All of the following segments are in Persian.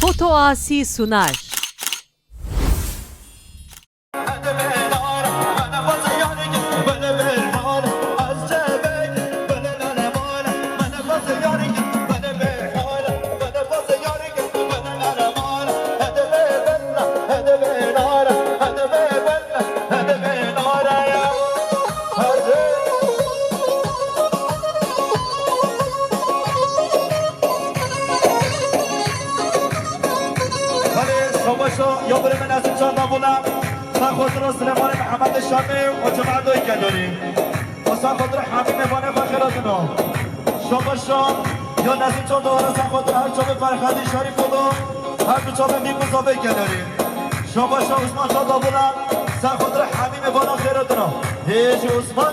Foto Asi sunar. یا برای من از این چند نبولم من خاطر سلیمان محمد شامی و جمعه دوی کداری و سن خاطر حمیم بانه فخراتنا شما شام یا نزین چند دوباره سن خاطر هر چابه فرخدی شریف بودو هر دو چابه می مصابه کداری شما شام عثمان چند نبولم سن خاطر حمیم بانه خیراتنا هیچ عثمان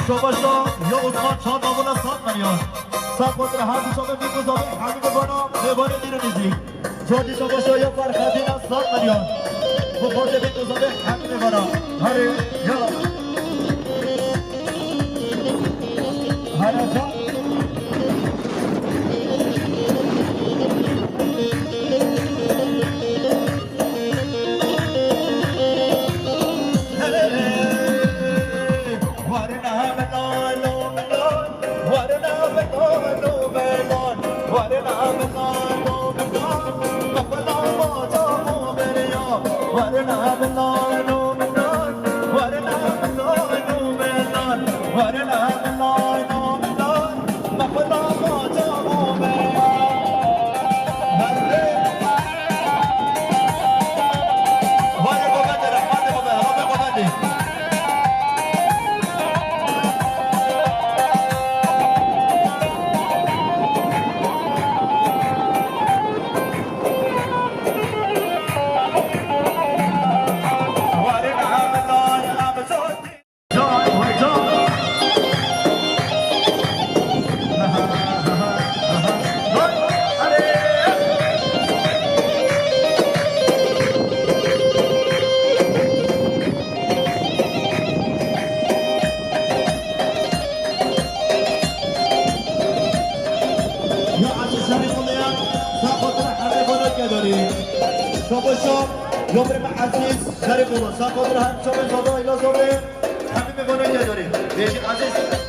شباشا یا عثمان چهار بابولا 100 میلیون سب خاطر هر دو شبه میگذاره همین بانم ببانه دیر نیزی جادی شباشا یا فرخدین از 100 میلیون بخورده میگذاره همین بانم هره یا هره جا شما یوبر عزیز شریف الله ساقط هم شما زاده ایلا زاده همین میگونه یه داریم بیشی عزیز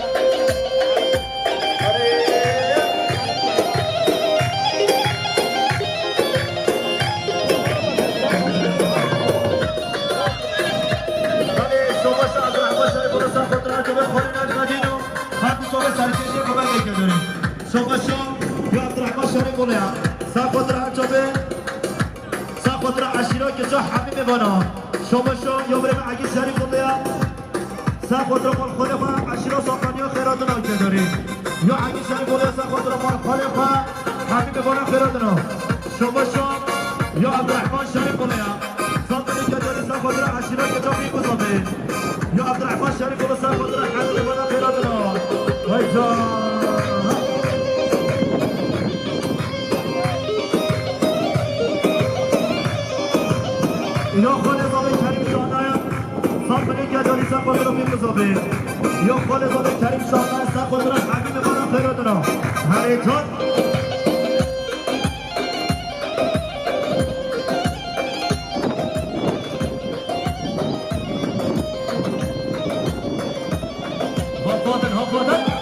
خاطر عشیرا که جا حبیب بانا شما شو یا بریم اگه شریف بوده سا خاطر مال خاله خوا عشیرا ساقانی ها خیرات ناکه داری یا اگه شریف بوده سا خاطر مال خاله خوا حبیب بانا خیرات نا شما شو یا عبدالرحمن شریف بوده ساقانی که داری سا خاطر عشیرا که جا بیگو زاده یا عبدالرحمن شریف بوده سا خاطر حبیب بانا خیرات نا های جا یا خاله زاده کریم شانه ساقنی که داری سا خود رو میگذابه یا خاله زاده کریم شانه سا خود رو حبیب بانم خیراتنا هره جان حفاظن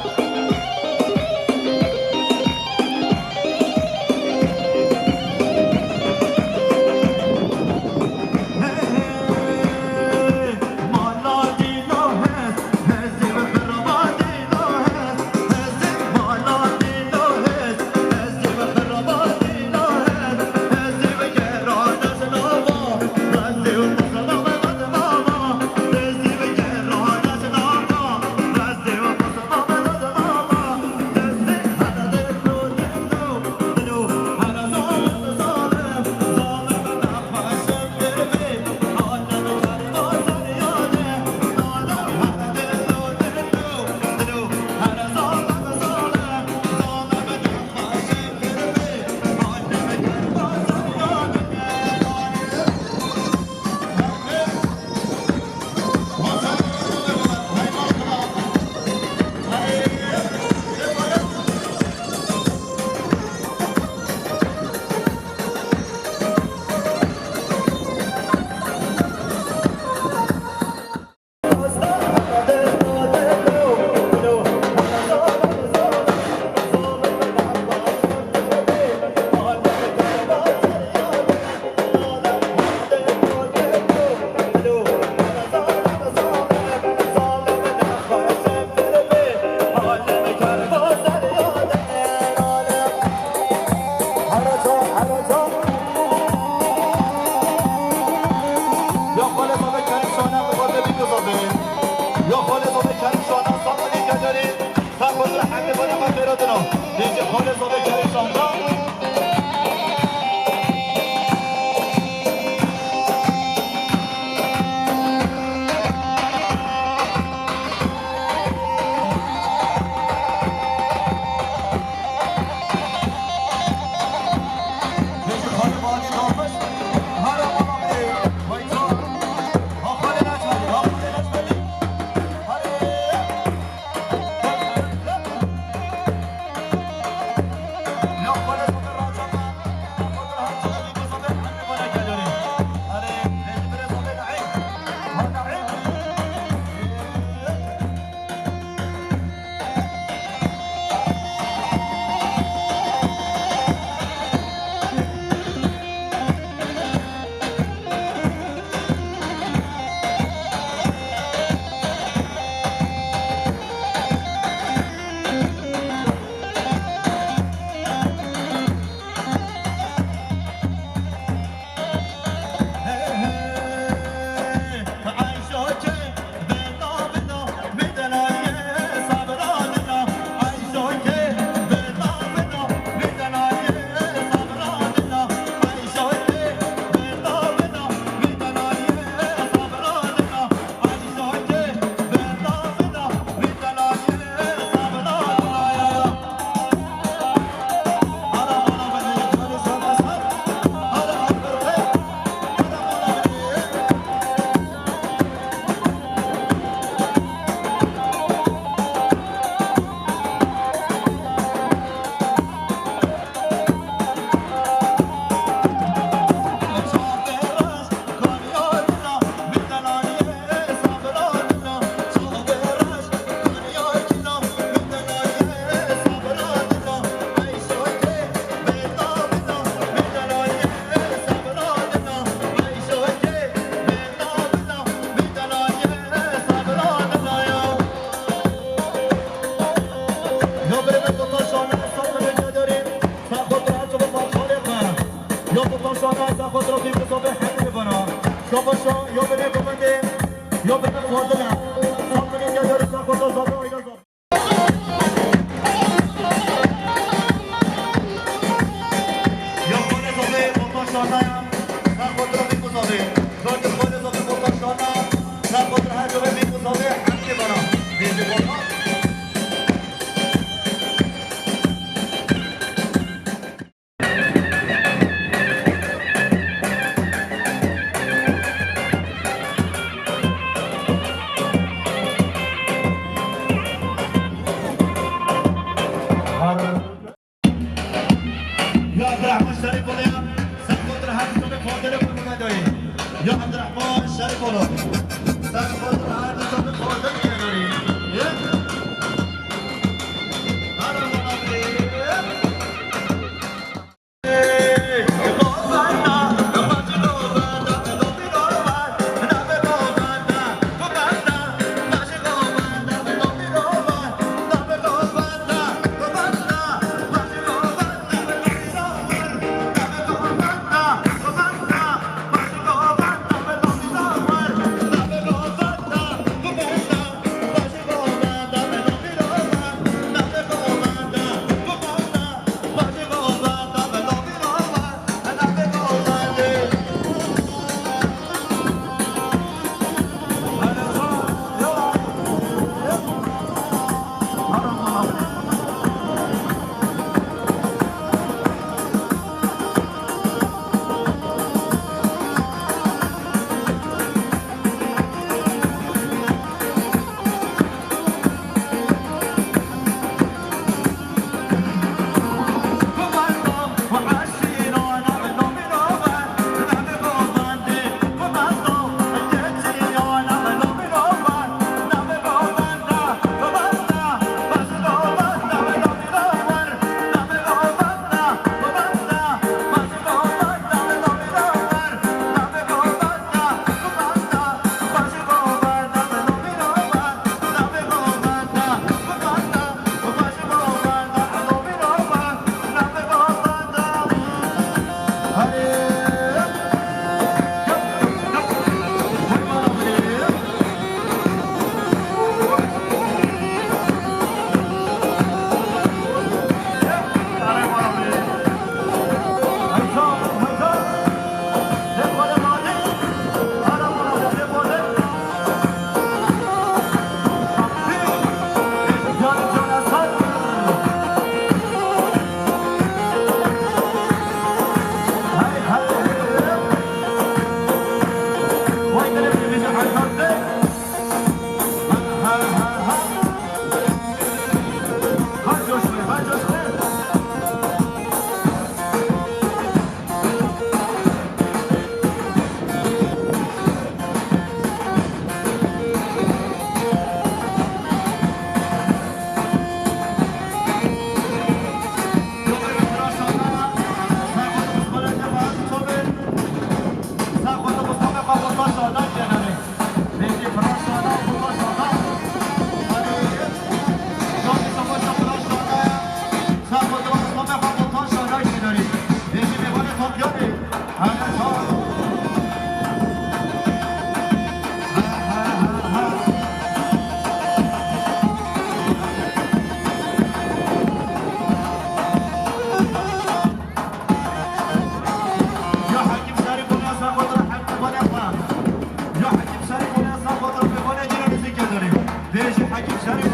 بيجي حكيم شريف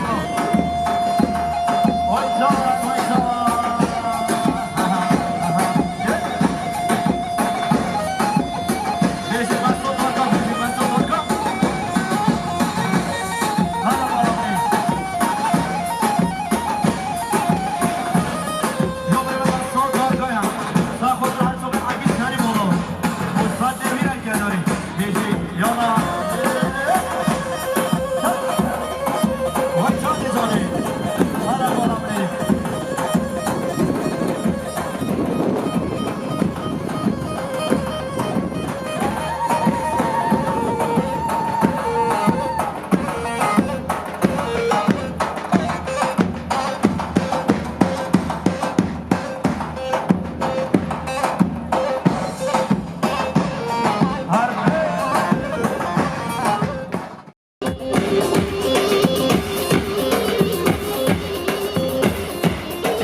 ويجار بيجي مسعود بركة بيجي مسعود بركة هلا مرحبا يوم مسعود بركة يا تاخذ راسه من حكيم شريف وتفضل مين الكناري بيجي يلا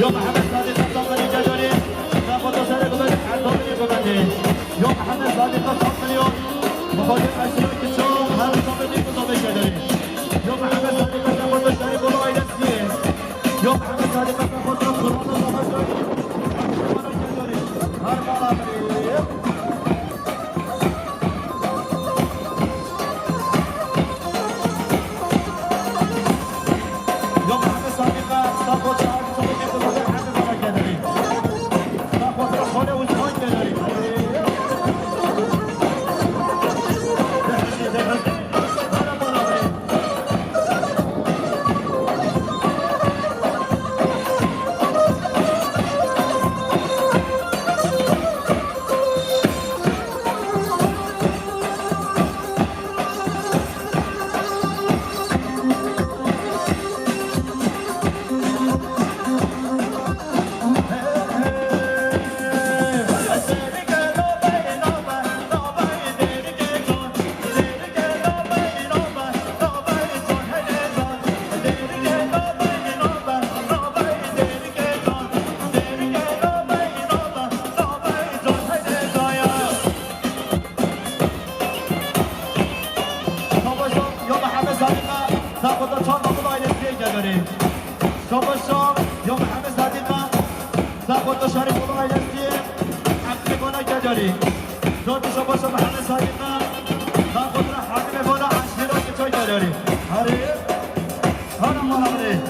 يوم محمد صادق الصومالي جدولي ناخذ سرق بدك عالضمني ببدي يوم محمد صادق الصومالي بخوض الأشياء كتشوف هذا الصومالي بضمي جدولي يوم محمد صادق ناخذ الشريف والله ينسيه يوم محمد صادق ناخذ الصومالي جدولي هربا يوم محمد صادق ناخذ يوم محمد صادقة تاخذ شريف والله ينسيه عبد بولا جدولي زود شباب محمد صادقة تاخذ حاكم بولا عشيرة كتوي جدولي هاري هلا مرحبا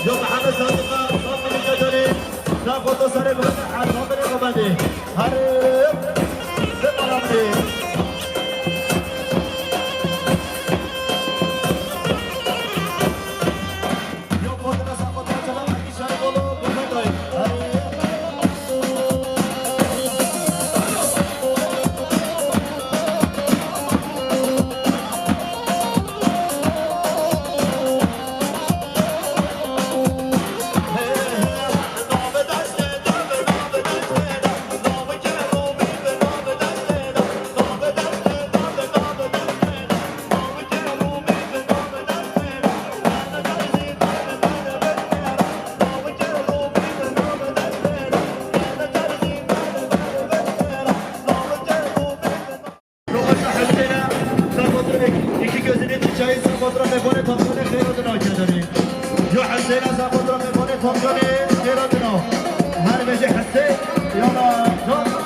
يوم محمد صادقة صوت الجدري ناخذ سريع على صدر الغبادي هرب بالمرامي يوم فوتنا ساقط سلام عليك شارب ولو بفضل جو حسين از خود را میکنه تامجانی ایرادنو هر بشه حسین یالا جان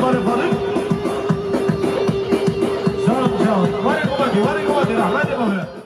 بار فارغ جان جان وارد اومدی رحمت بابا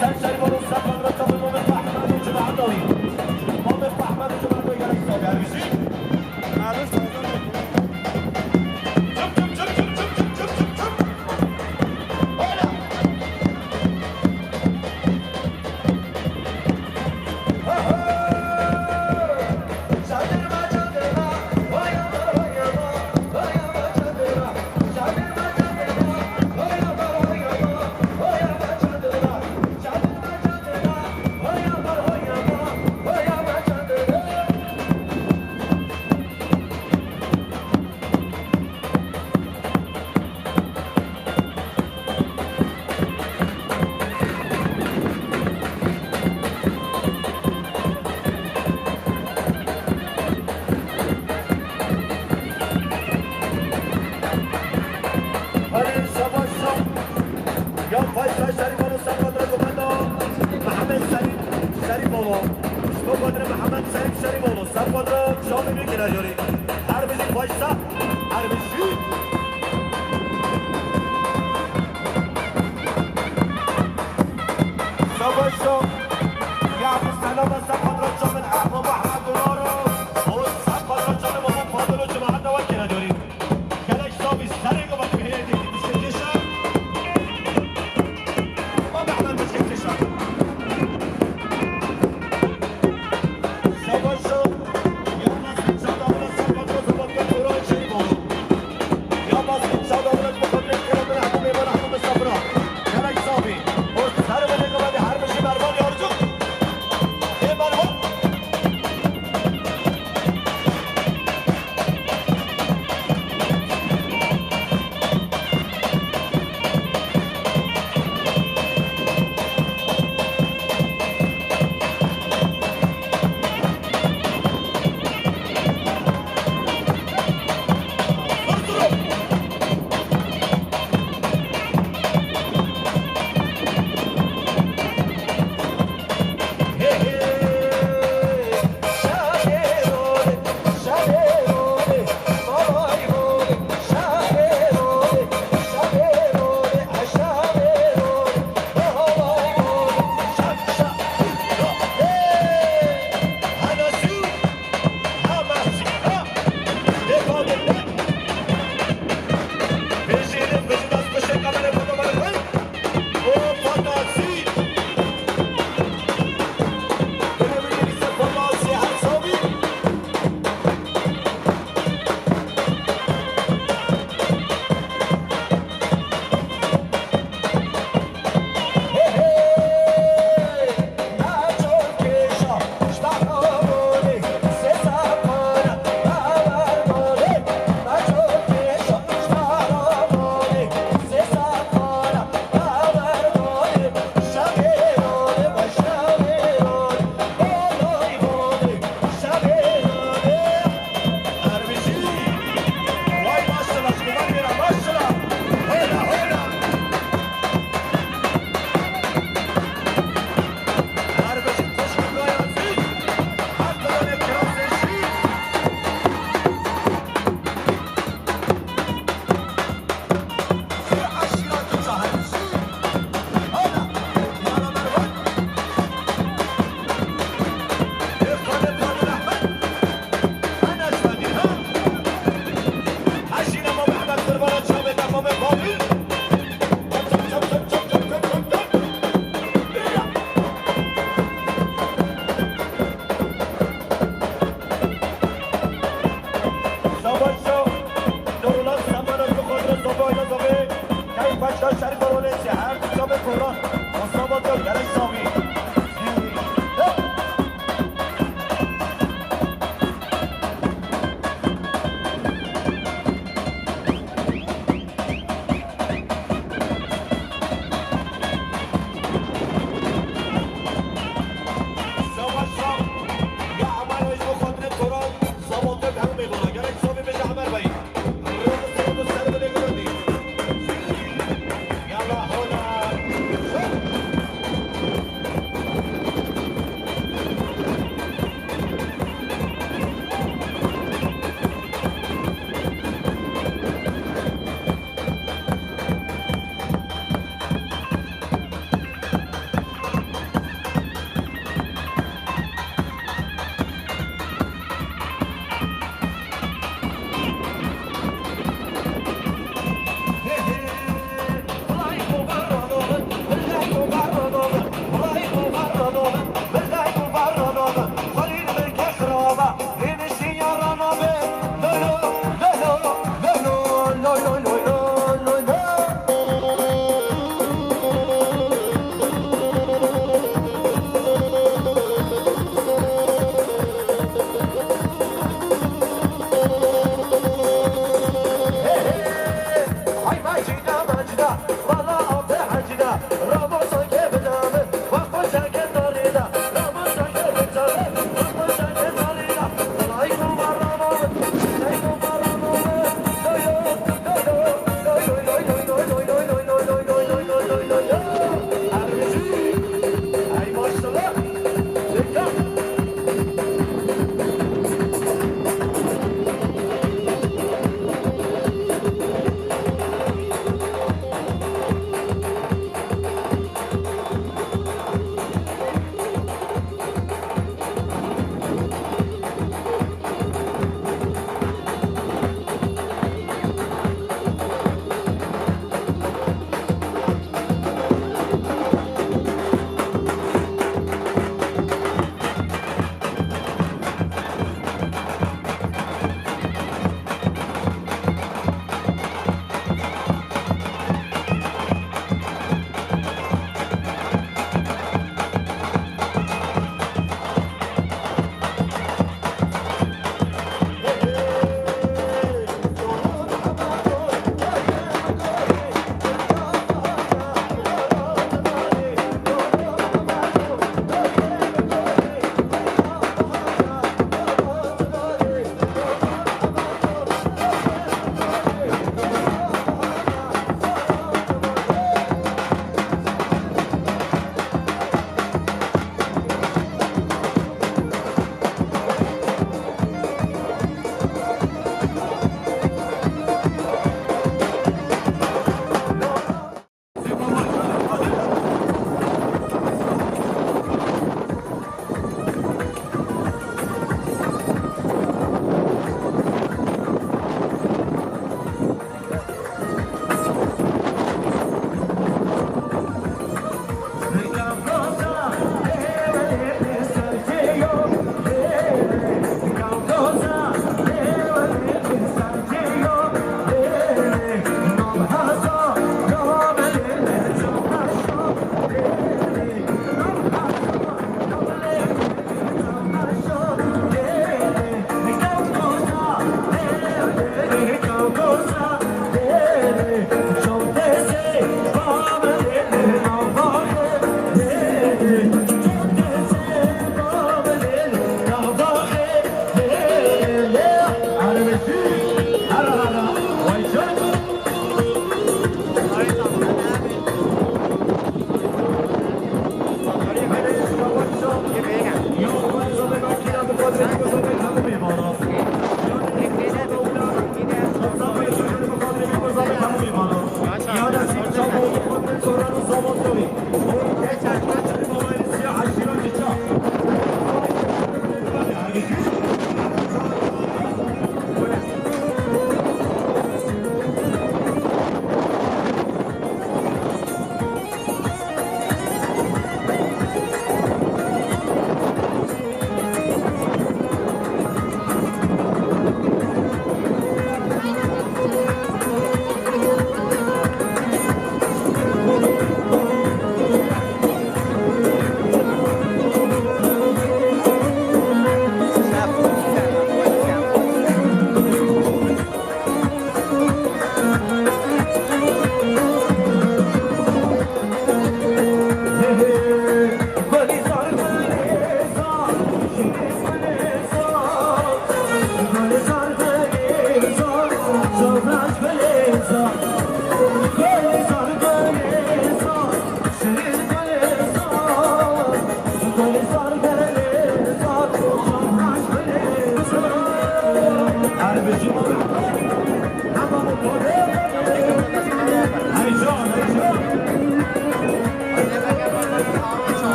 سر شریف و رستم را تا به مومن احمد و جمع داری مومن احمد و جمع داری گرک ساگر بیشی عروس آزاد چپ چپ چپ چپ چپ چپ چپ چپ بالا یا فایسال شریف و سرقدر کماندا محمد شریف بابا سرقدر محمد شریف بابا سرقدر شامی میکنه جوری هر بیشی فایسال هر بیشی سباشو یا ابو سلام سرقدر شامل احمد احمد دلارو او سرقدر شامل بابا فاضل و جماعت نوکره جوری کلک شامی سرقدر بابا بهیدی دیشکشم سر بده که بعد هر بشه برباد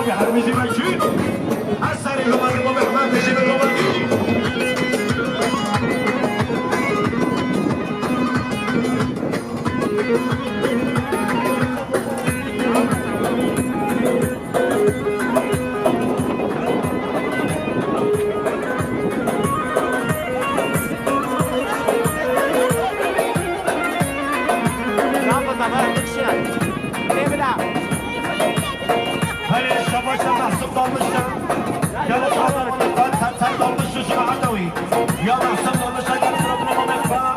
صبي حرمزي مجيد أسري لما نبغى محمد بجيب الروماني يا محسن ضلش اگر ربنا ما مخفا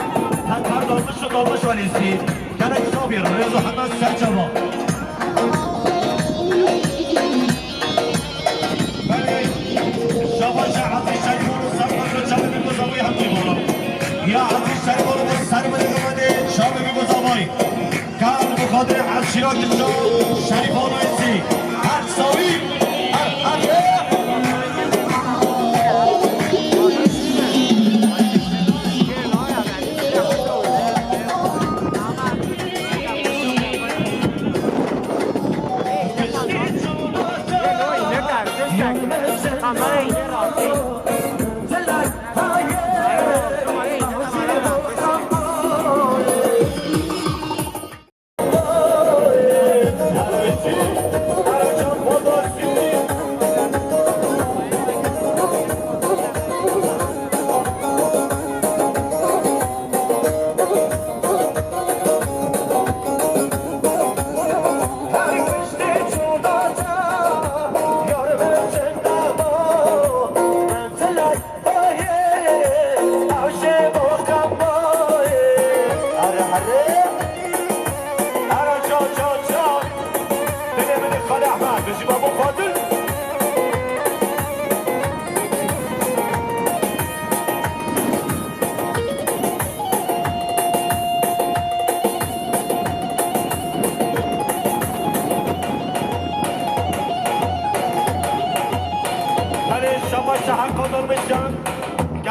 تنتر ضلش ولیسی گرک صابر رضا حمد سرچوا بله شباش عزیز شریفون و سرمت رو چند بگذاوی هم میبارم یا عزیز شریفون و سرمت رو شام بگذاوی کار بخاطر از شیراک شریفون و ایسی هر ساوی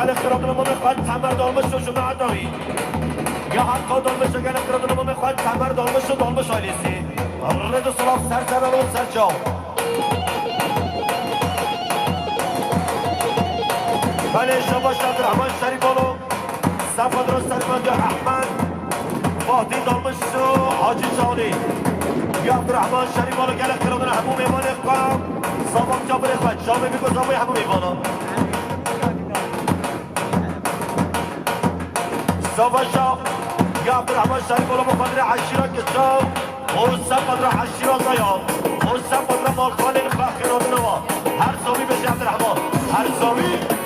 گل خرابنا ما میخواد تمر دالمش رو شما عدایی یا حقا دالمش گل خرابنا ما میخواد تمر دالمش رو دالمش آلیسی رد و صلاف سر سران و سر جا بله شباش عبدالرحمن شریفانو صفاد رو سرمند احمد فاهدی دالمش رو حاجی جانی یا عبدالرحمن شریفانو گل خرابنا همون میوان اقام سامان جا بره خواهد جامعه بگذابه همون میوانو سواشا يا عبد الرحمن شريف ولا مقدر عشيرة كتاب وسبب راح عشيرة ضياع وسبب لما الخالد فاخر ودنوا هر زوي بس عبد الرحمن هر زوي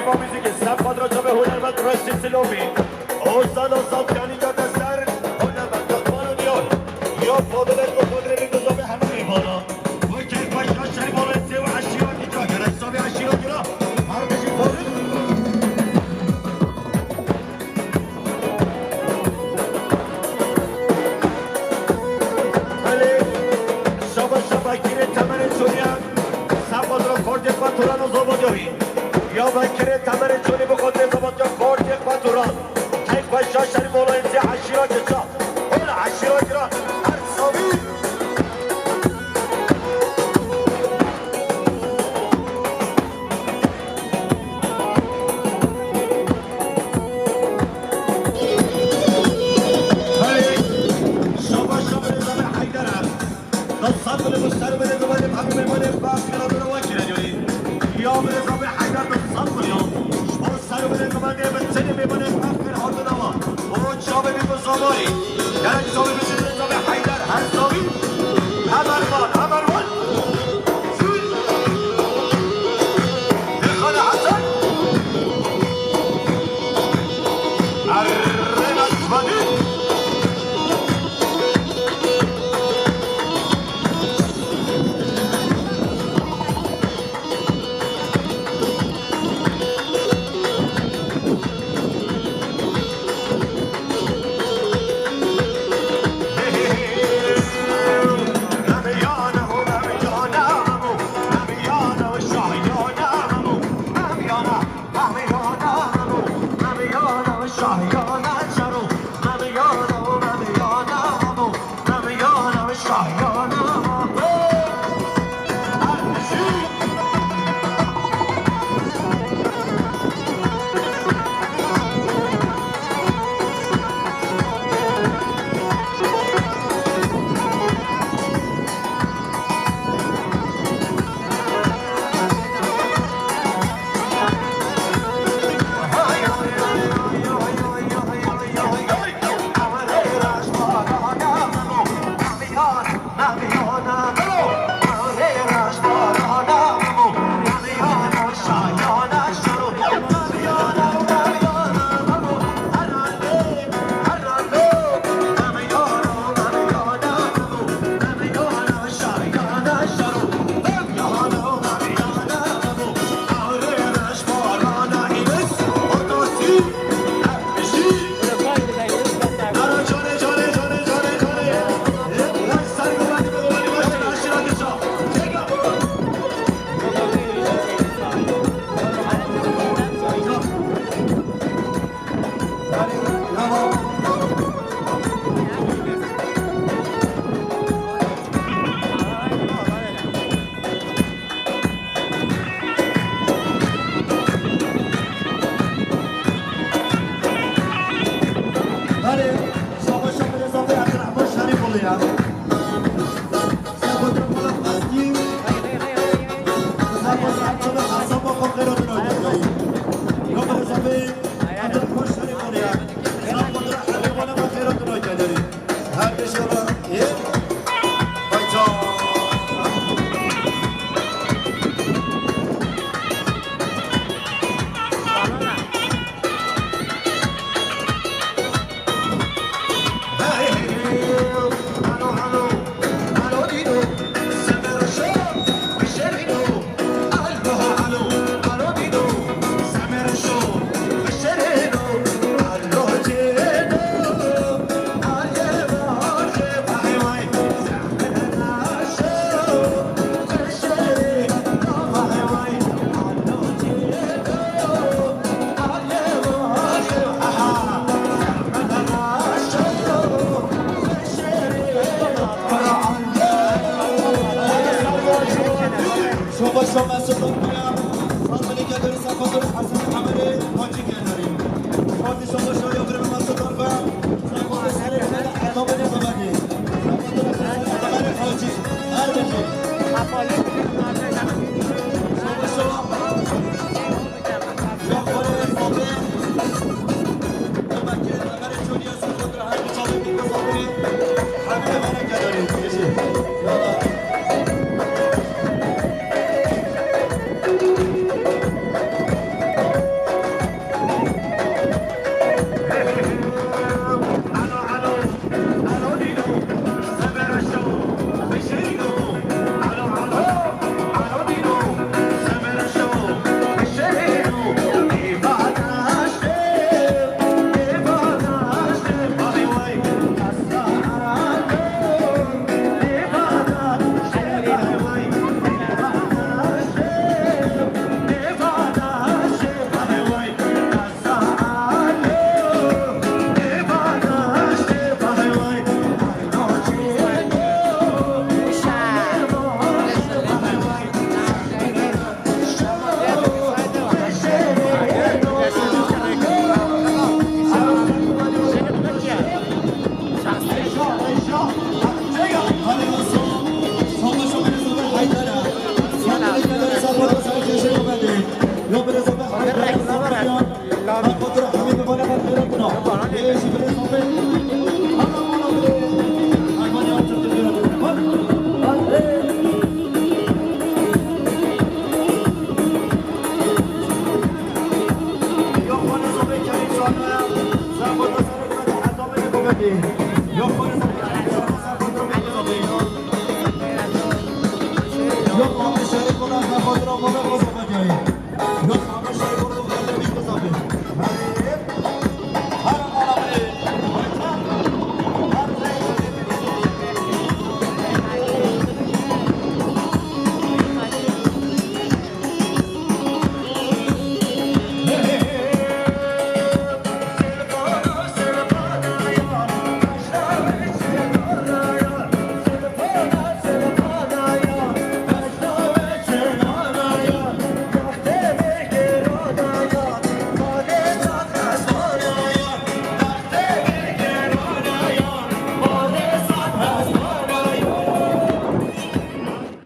با موزیک سب خود را جا به هنرمند رشد سلومی اوزان و زابیانی جا دستر هنرمند دخمان دیار یا فاضل قدره بگذا به همه ایوانا و که پشکا شری بالنسی و عشیراتی جا گره حسابی عشیراتی را هر بشی فاضل ولی شبا گیره تمن چونیم سب خود را کرد فتوران و زبادیایی یا وکر تمر چونی بخود زبان جا کارت یک پاتوران یک پشا شری بالا انتی عشیرا که چا اول عشیرا که را هر ساوی ولی شما نظام حیدر است نصاب بله مشتر بله دوباره همه میمانه باز کنار رو وکر جوری یا به نظام حیدر نصاب بلیون سر بده کمانده به سنی میمانه افکر حاضر نوا او چابه بی بزاماری درک سابه بی نظام حیدر هر ساوی همرمان دخل حسن اره نصفانی بزدی یا خود خود رو بزدی یا قام شریف کنم خود را بزدی